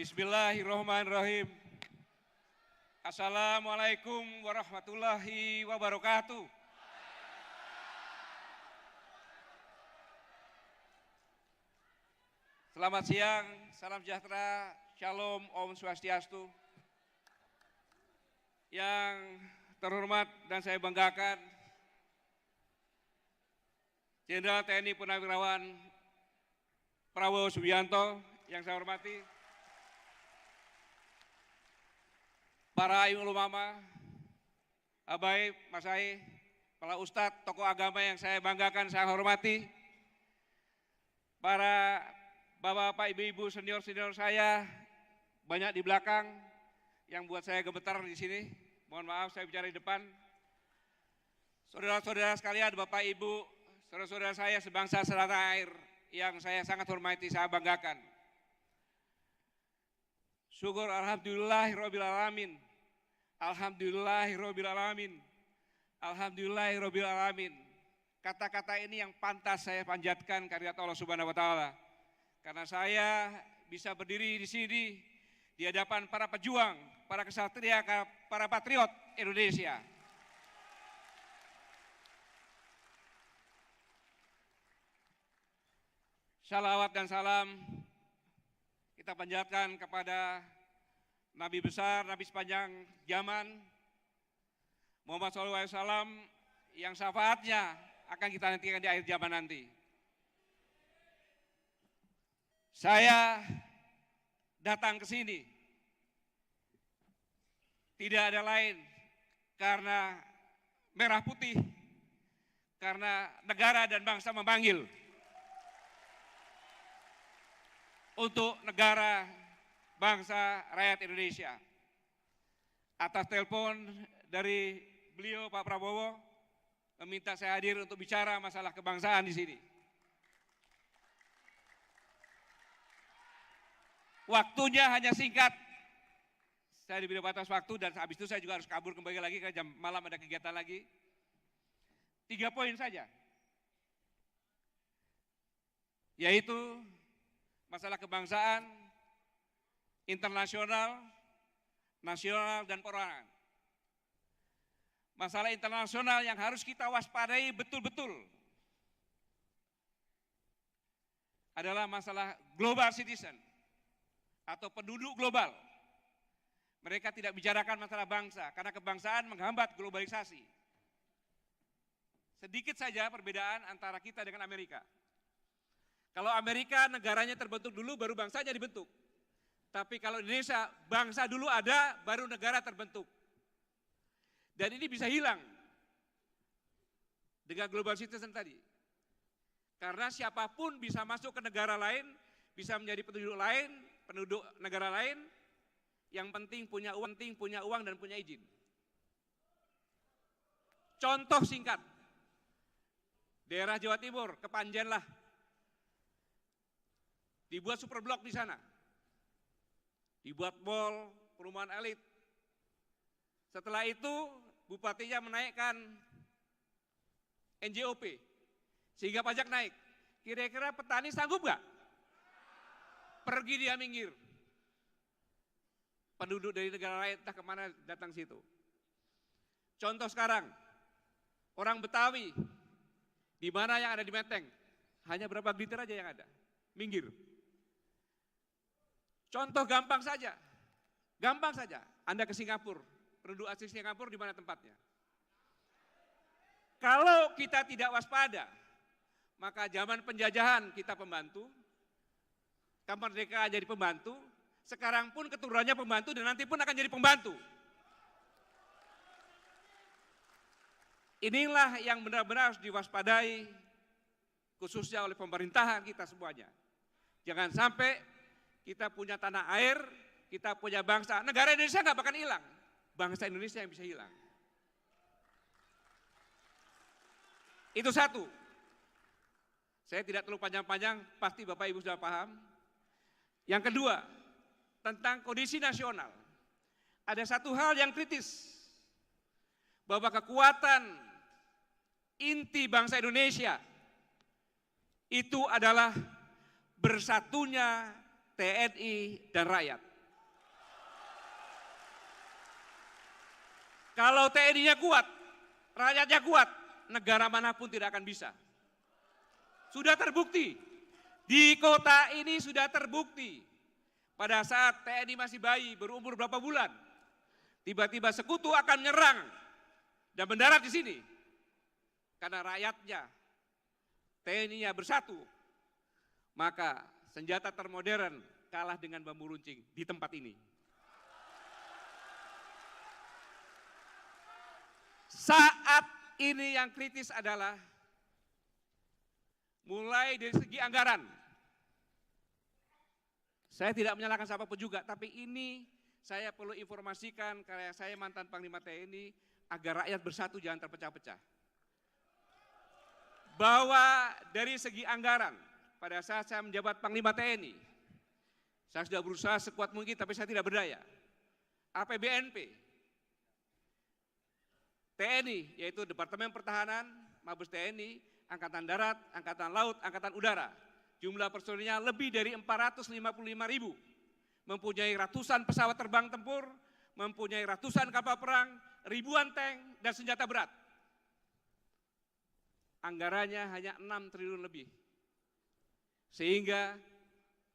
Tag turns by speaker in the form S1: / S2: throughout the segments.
S1: Bismillahirrahmanirrahim. Assalamualaikum warahmatullahi wabarakatuh. Selamat siang, salam sejahtera, shalom, om swastiastu. Yang terhormat dan saya banggakan, Jenderal TNI Purnawirawan Prabowo Subianto, yang saya hormati, para imam ulama, Abai, Masai, para ustadz, tokoh agama yang saya banggakan, saya hormati, para bapak-bapak, ibu-ibu, senior-senior saya, banyak di belakang, yang buat saya gemetar di sini. Mohon maaf saya bicara di depan. Saudara-saudara sekalian, Bapak Ibu, saudara-saudara saya sebangsa setanah air yang saya sangat hormati, saya banggakan. Syukur alhamdulillahirabbil alamin. Alhamdulillahirabbil alamin. Alhamdulillahirabbil alamin. Kata-kata ini yang pantas saya panjatkan kehadirat Allah Subhanahu wa taala. Karena saya bisa berdiri di sini di hadapan para pejuang, para kesatria, para patriot Indonesia. Salawat dan salam kita panjatkan kepada Nabi besar, Nabi sepanjang zaman, Muhammad SAW, yang syafaatnya akan kita nantikan di akhir zaman nanti. Saya datang ke sini tidak ada lain karena merah putih, karena negara dan bangsa memanggil. Untuk negara, bangsa, rakyat Indonesia. Atas telepon dari beliau Pak Prabowo, meminta saya hadir untuk bicara masalah kebangsaan di sini. Waktunya hanya singkat. Saya diberi batas waktu dan habis itu saya juga harus kabur kembali lagi karena jam malam ada kegiatan lagi. 3 poin saja. Yaitu masalah kebangsaan, internasional, nasional, dan perorangan. Masalah internasional yang harus kita waspadai betul-betul adalah masalah global citizen atau penduduk global. Mereka tidak bicarakan masalah bangsa karena kebangsaan menghambat globalisasi. Sedikit saja perbedaan antara kita dengan Amerika. Kalau Amerika negaranya terbentuk dulu baru bangsanya dibentuk. Tapi kalau Indonesia bangsa dulu ada baru negara terbentuk. Dan ini bisa hilang dengan global citizen tadi. Karena siapapun bisa masuk ke negara lain, bisa menjadi penduduk lain, penduduk negara lain, yang penting punya uang dan punya izin. Contoh singkat, daerah Jawa Timur, Kepanjen lah. Dibuat super blok di sana. Dibuat mall, perumahan elit. Setelah itu bupatinya menaikkan NJOP sehingga pajak naik. Kira-kira petani sanggup nggak? Pergi dia minggir. Penduduk dari negara lain entah kemana datang situ. Contoh sekarang, orang Betawi, di mana yang ada di Menteng, hanya berapa liter aja yang ada, minggir. Contoh gampang saja, Anda ke Singapura, penduduk asli Singapura di mana tempatnya? Kalau kita tidak waspada, maka zaman penjajahan kita pembantu, kemerdekaan jadi pembantu, sekarang pun keturunannya pembantu dan nanti pun akan jadi pembantu. Inilah yang benar-benar harus diwaspadai, khususnya oleh pemerintahan kita semuanya. Jangan sampai kita punya tanah air, kita punya bangsa. Negara Indonesia nggak bakal hilang. Bangsa Indonesia yang bisa hilang. Itu satu. Saya tidak terlalu panjang-panjang, pasti Bapak Ibu sudah paham. Yang kedua, tentang kondisi nasional. Ada satu hal yang kritis. Bahwa kekuatan inti bangsa Indonesia itu adalah bersatunya TNI dan rakyat. Kalau TNI-nya kuat, rakyatnya kuat, negara manapun tidak akan bisa. Sudah terbukti. Di kota ini sudah terbukti. Pada saat TNI masih bayi, berumur berapa bulan, tiba-tiba sekutu akan menyerang dan mendarat di sini. Karena rakyatnya, TNI-nya bersatu, maka senjata termodern kalah dengan bambu runcing di tempat ini. Saat ini yang kritis adalah mulai dari segi anggaran. Saya tidak menyalahkan siapapun juga, tapi ini saya perlu informasikan karena saya mantan Panglima TNI agar rakyat bersatu jangan terpecah-pecah. Bahwa dari segi anggaran, pada saat saya menjabat Panglima TNI, saya sudah berusaha sekuat mungkin tapi saya tidak berdaya. APBNP, TNI yaitu Departemen Pertahanan, Mabes TNI, Angkatan Darat, Angkatan Laut, Angkatan Udara, jumlah personilnya lebih dari 455.000, mempunyai ratusan pesawat terbang tempur, mempunyai ratusan kapal perang, ribuan tank dan senjata berat. Anggarannya hanya 6 triliun lebih. Sehingga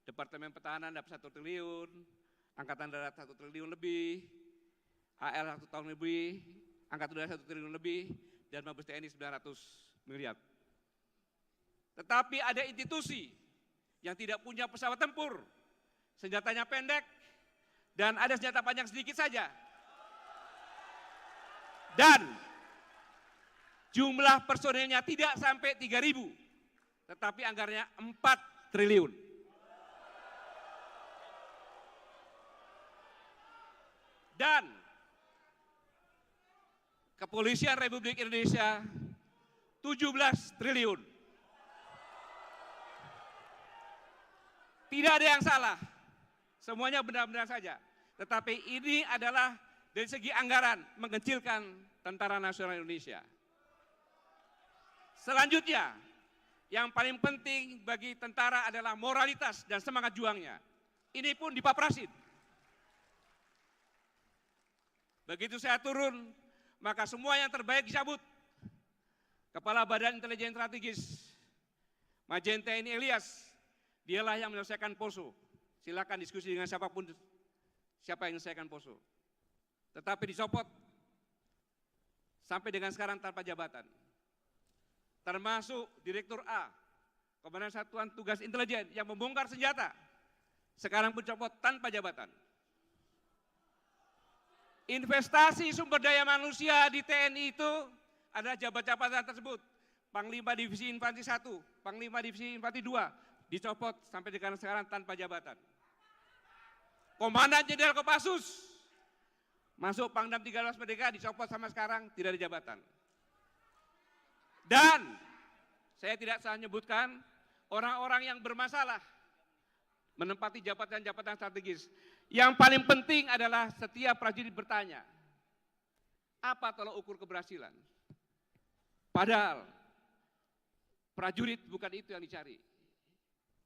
S1: Departemen Pertahanan dapat 1 triliun, Angkatan Darat 1 triliun lebih, AL 1 tahun lebih, Angkatan Udara 1 triliun lebih, dan Mabes TNI 900 miliar. Tetapi ada institusi yang tidak punya pesawat tempur, senjatanya pendek, dan ada senjata panjang sedikit saja. Dan jumlah personilnya tidak sampai 3.000, tetapi anggarannya 4 triliun. Dan Kepolisian Republik Indonesia 17 triliun. Tidak ada yang salah, semuanya benar-benar saja. Tetapi ini adalah dari segi anggaran mengecilkan Tentara Nasional Indonesia. Selanjutnya, yang paling penting bagi tentara adalah moralitas dan semangat juangnya. Ini pun dipaprasin. Begitu saya turun, maka semua yang terbaik dicabut. Kepala Badan Intelijen Strategis, Majen TNI Ilyas, dialah yang menyelesaikan Poso. Silakan diskusi dengan siapapun, siapa yang menyelesaikan Poso. Tetapi dicopot sampai dengan sekarang tanpa jabatan. Termasuk Direktur A, Komandan Satuan Tugas Intelijen yang membongkar senjata, sekarang pun copot tanpa jabatan. Investasi sumber daya manusia di TNI itu adalah jabatan-jabatan tersebut. Panglima Divisi Infanteri 1, Panglima Divisi Infanteri 2, dicopot sampai dengan sekarang tanpa jabatan. Komandan Jenderal Kopassus, masuk Pangdam 13 Merdeka, dicopot sama sekarang tidak ada jabatan. Dan saya tidak salah menyebutkan orang-orang yang bermasalah menempati jabatan-jabatan strategis. Yang paling penting adalah setiap prajurit bertanya, apa tolak ukur keberhasilan? Padahal prajurit bukan itu yang dicari.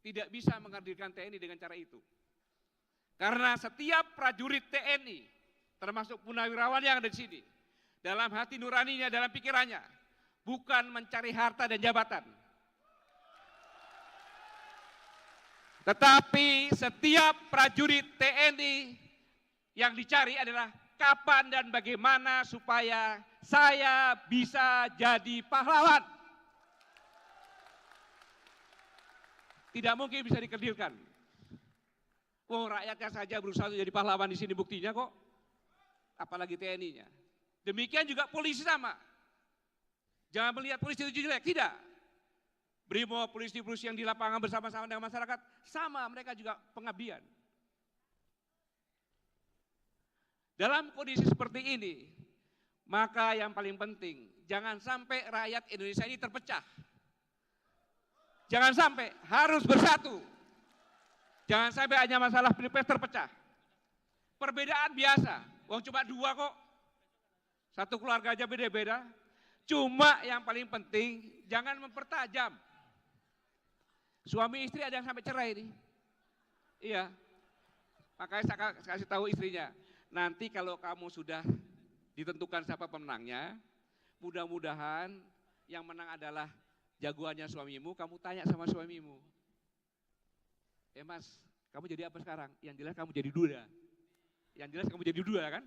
S1: Tidak bisa menghadirkan TNI dengan cara itu. Karena setiap prajurit TNI, termasuk punawirawan yang ada di sini, dalam hati nuraninya, dalam pikirannya, bukan mencari harta dan jabatan. Tetapi setiap prajurit TNI yang dicari adalah kapan dan bagaimana supaya saya bisa jadi pahlawan. Tidak mungkin bisa dikerdilkan. Oh, rakyatnya saja berusaha jadi pahlawan di sini buktinya kok. Apalagi TNI-nya. Demikian juga polisi sama. Jangan melihat polisi itu jelek, tidak. Brimob, polisi-polisi yang di lapangan bersama-sama dengan masyarakat, sama mereka juga pengabdian. Dalam kondisi seperti ini, maka yang paling penting, jangan sampai rakyat Indonesia ini terpecah. Jangan sampai, harus bersatu. Jangan sampai hanya masalah pilpres terpecah. Perbedaan biasa, wong cuma 2 kok. Satu keluarga aja beda-beda. Cuma yang paling penting, jangan mempertajam. Suami istri ada yang sampai cerai ini. Iya. Makanya saya kasih tahu istrinya, nanti kalau kamu sudah ditentukan siapa pemenangnya. Mudah-mudahan yang menang adalah jagoannya suamimu, kamu tanya sama suamimu. Mas, kamu jadi apa sekarang? Yang jelas kamu jadi duda. Yang jelas kamu jadi duda kan?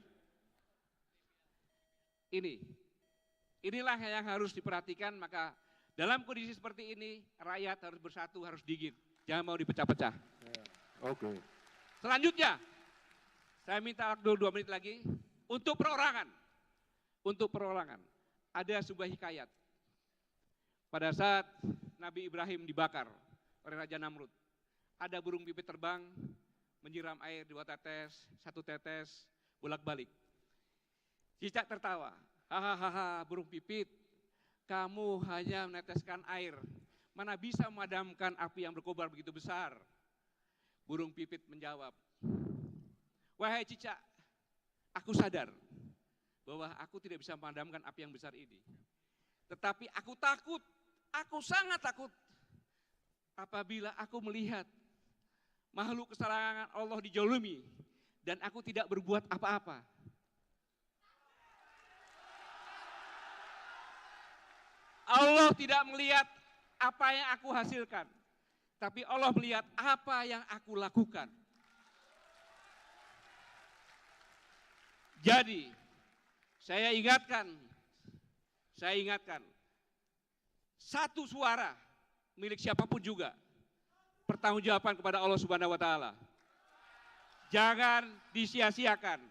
S1: Inilah yang harus diperhatikan, maka dalam kondisi seperti ini, rakyat harus bersatu, harus dingin. Jangan mau dipecah-pecah.
S2: Oke.
S1: Selanjutnya, saya minta waktu 2 menit lagi untuk perorangan. Untuk perorangan, ada sebuah hikayat. Pada saat Nabi Ibrahim dibakar oleh Raja Namrud, ada burung pipit terbang, menyiram air 2 tetes, 1 tetes, bolak-balik. Cicak tertawa, hahaha burung pipit, kamu hanya meneteskan air, mana bisa memadamkan api yang berkobar begitu besar. Burung pipit menjawab, wahai cicak, aku sadar bahwa aku tidak bisa memadamkan api yang besar ini. Tetapi aku takut, aku sangat takut apabila aku melihat makhluk kesayangan Allah dijolimi dan aku tidak berbuat apa-apa. Allah tidak melihat apa yang aku hasilkan, tapi Allah melihat apa yang aku lakukan. Jadi, saya ingatkan, satu suara milik siapapun juga, pertanggungjawaban kepada Allah Subhanahu wa Ta'ala. Jangan disia-siakan.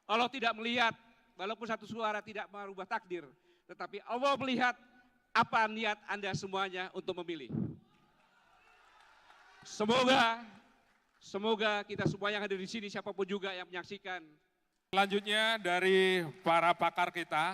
S1: Allah tidak melihat, walaupun satu suara tidak merubah takdir, tetapi Allah melihat apa niat Anda semuanya untuk memilih. Semoga kita semua yang ada di sini, siapapun juga yang menyaksikan.
S2: Selanjutnya dari para pakar kita,